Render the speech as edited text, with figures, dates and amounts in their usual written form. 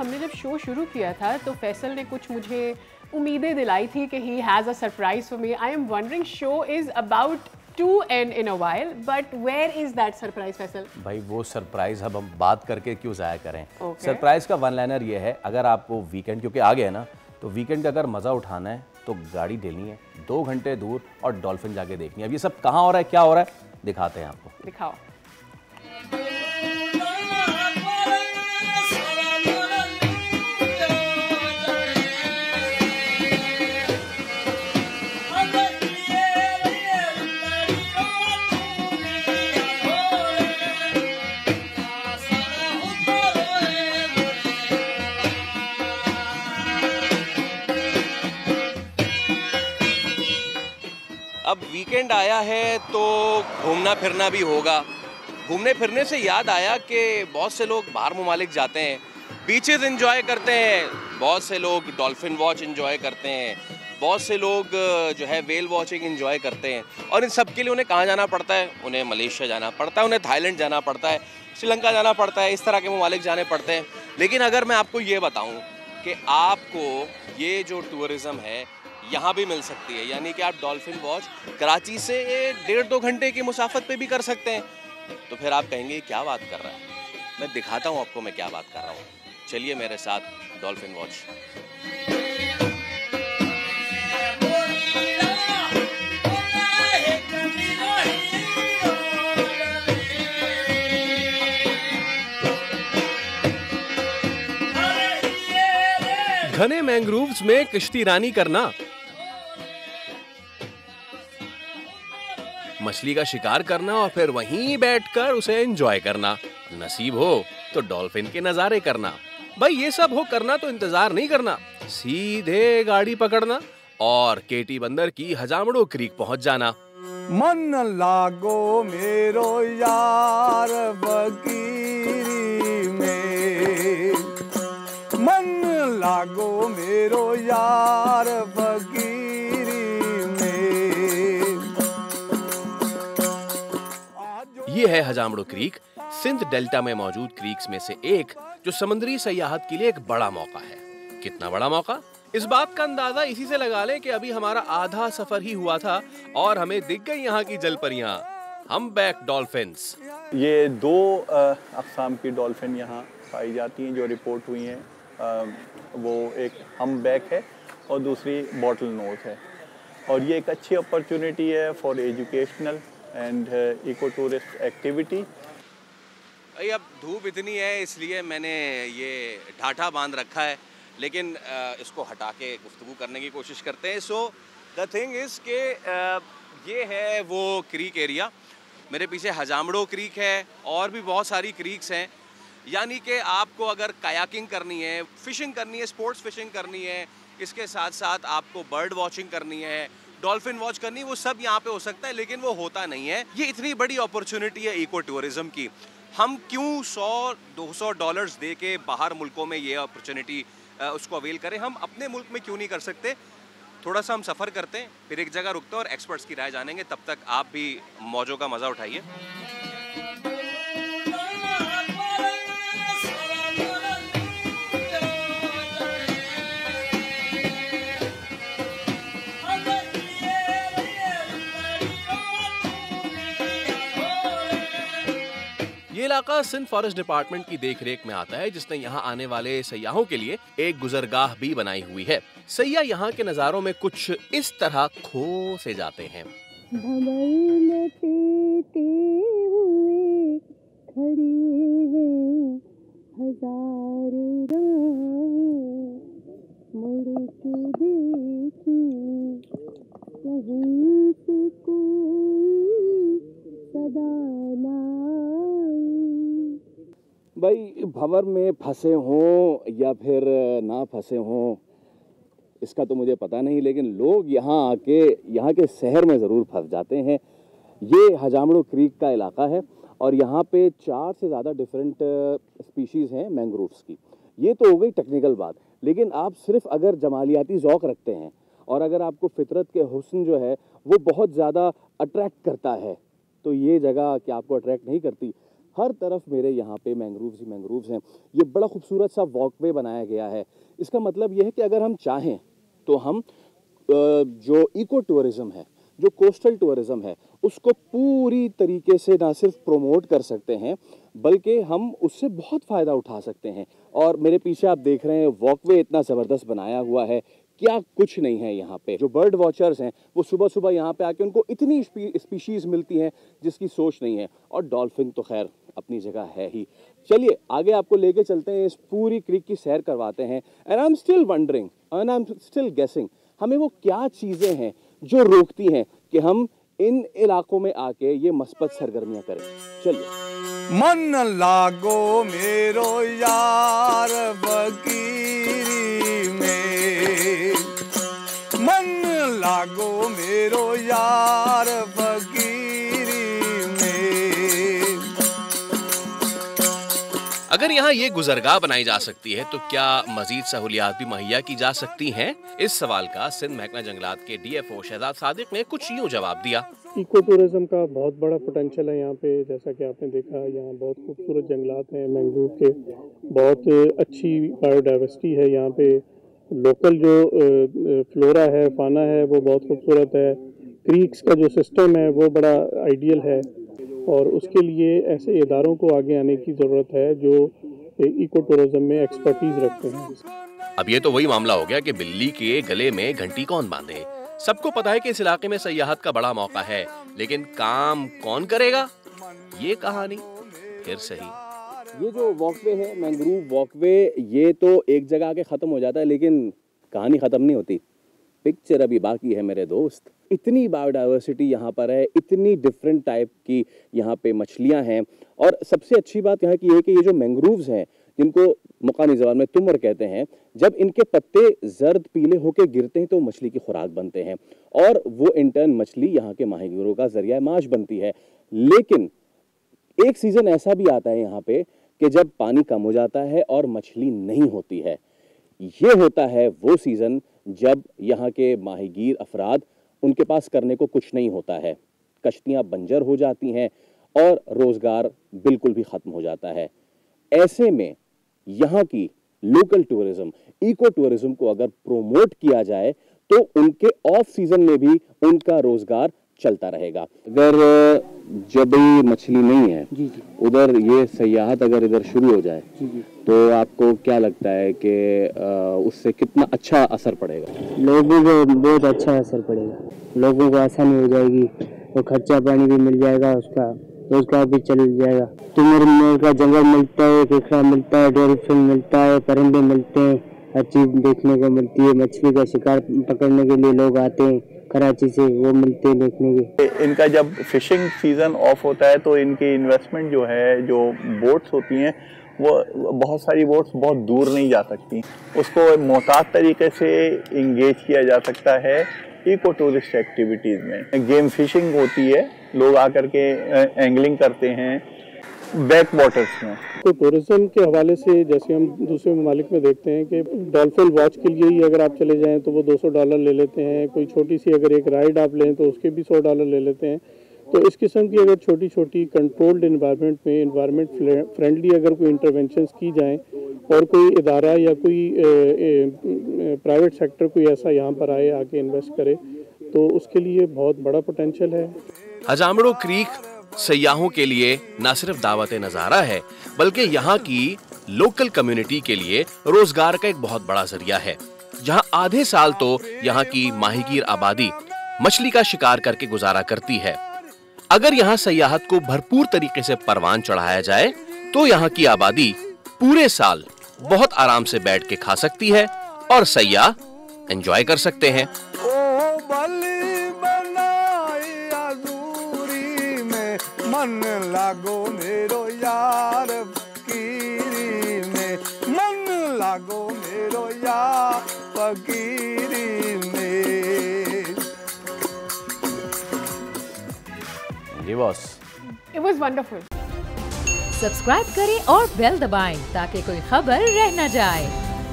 हमने जब शो शुरू किया था तो फैसल ने कुछ मुझे उम्मीदें दिलाई थी कि he has a surprise for me. I am wondering, show is about to end in a while, but where is that surprise, Faisal? भाई वो सरप्राइज अब हम बात करके क्यों ज़ाया करें. सरप्राइज का वन लाइनर ये है, अगर आपको वीकेंड क्योंकि आ गया ना, तो वीकेंड का अगर मज़ा उठाना है तो गाड़ी लेनी है 2 घंटे दूर और डॉल्फिन जाके देखनी है. अब ये सब कहाँ हो रहा है, क्या हो रहा है, दिखाते हैं आपको. दिखाओ. अब वीकेंड आया है तो घूमना फिरना भी होगा. घूमने फिरने से याद आया कि बहुत से लोग बाहर ममालिक जाते हैं, बीचेस एंजॉय करते हैं, बहुत से लोग डॉल्फिन वॉच एंजॉय करते हैं, बहुत से लोग जो है वेल वॉचिंग एंजॉय करते हैं. और इन सब के लिए उन्हें कहाँ जाना पड़ता है? उन्हें मलेशिया जाना पड़ता है, उन्हें थाईलैंड जाना पड़ता है, श्रीलंका जाना पड़ता है, इस तरह के ममालिक जाने पड़ते हैं. लेकिन अगर मैं आपको ये बताऊँ कि आपको ये जो टूरिज़्म है यहाँ भी मिल सकती है, यानी कि आप डॉल्फिन वॉच कराची से 1.5-2 घंटे की मुसाफत पे भी कर सकते हैं, तो फिर आप कहेंगे क्या बात कर रहा है. मैं दिखाता हूँ आपको मैं क्या बात कर रहा हूँ. चलिए मेरे साथ डॉल्फिन वॉच. घने मैंग्रोव्स में किश्ती रानी करना, मछली का शिकार करना और फिर वहीं बैठकर उसे एंजॉय करना, नसीब हो तो डॉल्फिन के नजारे करना. भाई ये सब हो करना तो इंतजार नहीं करना, सीधे गाड़ी पकड़ना और केटी बंदर की हजामड़ो क्रीक पहुंच जाना. मन लागो मेरो यार बकीरी में, मन लागो मेरो यार बकीरी में. ये है हजामड़ो क्रीक, सिंध डेल्टा में मौजूद क्रीक्स में से एक, जो समुद्री सयाहत के लिए एक बड़ा मौका है. कितना बड़ा मौका? इस बात का अंदाजा इसी से लगा लें कि अभी हमारा आधा सफर ही हुआ था और हमें दिख गई यहाँ की जलपरियां, हम्पबैक डॉल्फिन्स. ये 2 अक़साम की डॉल्फिन यहाँ पाई जाती हैं जो रिपोर्ट हुई हैं. वो एक हम्पबैक है और दूसरी बॉटल नोज है. और ये एक अच्छी अपॉर्चुनिटी है for educational and eco tourist activity. अब धूप इतनी है इसलिए मैंने ये ढाठा बांध रखा है, लेकिन इसको हटा के गुफ्तगू करने की कोशिश करते हैं. सो द थिंग इज़ के ये है वो क्रीक एरिया. मेरे पीछे हजामड़ो क्रीक है और भी बहुत सारी क्रीक्स हैं. यानी कि आपको अगर कायाकिंग करनी है, फ़िशिंग करनी है, स्पोर्ट्स फ़िशिंग करनी है, इसके साथ साथ आपको बर्ड वॉचिंग करनी है, डॉल्फिन वॉच करनी है, वो सब यहाँ पे हो सकता है. लेकिन वो होता नहीं है. ये इतनी बड़ी अपॉर्चुनिटी है इको टूरिज़्म की, हम क्यों $100-200 दे के बाहर मुल्कों में ये अपॉर्चुनिटी उसको अवेल करें? हम अपने मुल्क में क्यों नहीं कर सकते? थोड़ा सा हम सफ़र करते हैं, फिर एक जगह रुकते हैं और एक्सपर्ट्स की राय जानेंगे. तब तक आप भी मौजों का मज़ा उठाइए. ये इलाका सिंध फॉरेस्ट डिपार्टमेंट की देखरेख में आता है, जिसने यहाँ आने वाले सयाहों के लिए एक गुजरगाह भी बनाई हुई है. सयाह यहाँ के नज़ारों में कुछ इस तरह खो से जाते हैं. भाई भंवर में फंसे हों या फिर ना फंसे हों इसका तो मुझे पता नहीं, लेकिन लोग यहाँ आके यहाँ के शहर में ज़रूर फंस जाते हैं. ये हजामड़ो क्रीक का इलाका है और यहाँ पे 4 से ज़्यादा डिफरेंट स्पीशीज़ हैं मैंग्रोव्स की. ये तो हो गई टेक्निकल बात, लेकिन आप सिर्फ अगर जमालियाती ज़ौक़ रखते हैं और अगर आपको फितरत के हुस्न जो है वो बहुत ज़्यादा अट्रैक्ट करता है, तो ये जगह क्या आपको अट्रैक्ट नहीं करती? हर तरफ मेरे यहाँ पे मैंग्रोव्स ही मैंग्रोव्स हैं। ये बड़ा खूबसूरत सा वॉकवे बनाया गया है। इसका मतलब ये है कि अगर हम चाहें तो हम जो इको टूरिज़्म है, जो कोस्टल टूरिज़्म है, उसको पूरी तरीके से ना सिर्फ प्रोमोट कर सकते हैं बल्कि हम उससे बहुत फ़ायदा उठा सकते हैं। और मेरे पीछे आप देख रहे हैं वॉकवे इतना ज़बरदस्त बनाया हुआ है, क्या कुछ नहीं है यहाँ पे। जो बर्ड वॉचर्स हैं वो सुबह सुबह यहाँ पे आके उनको इतनी स्पीशीज़ मिलती हैं जिसकी सोच नहीं है। और डॉल्फिन तो खैर अपनी जगह है ही। चलिए आगे आपको लेके चलते हैं, इस पूरी क्रीक की सैर करवाते हैं। And I am still wondering and I am still गेसिंग, हमें वो क्या चीज़ें हैं जो रोकती हैं कि हम इन इलाकों में आके ये मस्बत सरगर्मियाँ करें। चलिए। मन लागो मेरो यार फकीरी में, मन लागो मेरो यार फकीरी में। अगर यहाँ ये गुजरगाह बनाई जा सकती है तो क्या मजीद सहूलियात भी मुहैया की जा सकती हैं? इस सवाल का सिंध महकमा जंगलात के DFO शहजाद सादिक ने कुछ यूँ जवाब दिया। इको टूरिज्म का बहुत बड़ा पोटेंशियल है यहाँ पे। जैसा कि आपने देखा, यहाँ बहुत खूबसूरत जंगलात हैं मैंग्रोव के, बहुत अच्छी बायोडाइवर्सिटी है यहाँ पे। लोकल जो फ्लोरा है, फाना है, वो बहुत खूबसूरत है। क्रीक्स का जो सिस्टम है वो बड़ा आइडियल है और उसके लिए ऐसे इदारों को आगे आने की ज़रूरत है जो इको टूरिज्म में एक्सपर्टीज रखते हैं। अब ये तो वही मामला हो गया कि बिल्ली के गले में घंटी कौन बांधे। सबको पता है कि इस इलाके में सयाहत का बड़ा मौका है, लेकिन काम कौन करेगा? ये कहानी फिर सही। ये जो वॉकवे है, मैंग्रोव वॉकवे, ये तो एक जगह आके ख़त्म हो जाता है लेकिन कहानी ख़त्म नहीं होती। पिक्चर अभी बाकी है मेरे दोस्त। इतनी बायोडाइवर्सिटी यहाँ पर है, इतनी डिफरेंट टाइप की यहाँ पे मछलियाँ हैं। और सबसे अच्छी बात यहाँ की है कि ये जो मैंग्रोव्स हैं, जिनको मुकामी ज़बान में तुमर कहते हैं, जब इनके पत्ते जर्द पीले होके गिरते हैं तो मछली की खुराक बनते हैं और वो इंटर्न मछली यहाँ के माहीगीरों का जरिया माश बनती है। लेकिन एक सीज़न ऐसा भी आता है यहाँ पे कि जब पानी कम हो जाता है और मछली नहीं होती है। ये होता है वो सीज़न जब यहाँ के माहीगीर अफराद, उनके पास करने को कुछ नहीं होता है, कश्तियाँ बंजर हो जाती हैं और रोज़गार बिल्कुल भी ख़त्म हो जाता है। ऐसे में यहाँ की लोकल टूरिज्म, इको टूरिज्म को अगर प्रोमोट किया जाए तो उनके ऑफ सीजन में भी उनका रोजगार चलता रहेगा। अगर जब मछली नहीं है उधर ये सयाहत अगर इधर शुरू हो जाए तो आपको क्या लगता है कि उससे कितना अच्छा असर पड़ेगा? लोगों को बहुत अच्छा असर पड़ेगा, लोगों को आसानी हो जाएगी, तो खर्चा पानी भी मिल जाएगा, उसका रोजगार भी चल जाएगा। तुमर का जंगल मिलता है, केकड़ा मिलता है, डॉल्फिन मिलता है, परिंदे मिलते हैं, हर चीज देखने को मिलती है। मछली का शिकार पकड़ने के लिए लोग आते हैं कराची से, वो मिलते हैं देखने के। इनका जब फिशिंग सीजन ऑफ होता है तो इनकी इन्वेस्टमेंट जो है, जो बोट्स होती हैं, वो बहुत सारी बोट्स बहुत दूर नहीं जा सकती, उसको मोहतात तरीके से इंगेज किया जा सकता है इको टूरिस्ट एक्टिविटीज़ में। गेम फिशिंग होती है, लोग आकर के एंगलिंग करते हैं बैक वाटर्स में। तो टूरिज्म के हवाले से जैसे हम दूसरे ममालिक में देखते हैं कि डॉल्फिन वॉच के लिए ही अगर आप चले जाएं तो वो $200 ले लेते हैं। कोई छोटी सी अगर एक राइड आप लें तो उसके भी $100 ले लेते हैं। तो इस किस्म की अगर छोटी छोटी कंट्रोल्ड इन्वायरमेंट में, इन्वायरमेंट फ्रेंडली अगर कोई इंटरवेंशंस की जाएं और कोई इदारा या कोई प्राइवेट सेक्टर कोई ऐसा यहाँ पर आए, आके इन्वेस्ट करे, तो उसके लिए बहुत बड़ा पोटेंशियल है। हजामड़ो क्रीक सयाहों के लिए न सिर्फ दावत नज़ारा है बल्कि यहाँ की लोकल कम्युनिटी के लिए रोजगार का एक बहुत बड़ा जरिया है, जहाँ आधे साल तो यहाँ की माहीगीर आबादी मछली का शिकार करके गुजारा करती है। अगर यहाँ सयाहत को भरपूर तरीके से परवान चढ़ाया जाए तो यहाँ की आबादी पूरे साल बहुत आराम से बैठ के खा सकती है और सयाह एंजॉय कर सकते हैं। मन लागो मेरो यार फकीरी में, मन लागो मेरो यार फकीरी में। जी boss, It was wonderful. Subscribe करें और बेल दबाएं ताकि कोई खबर रह न जाए।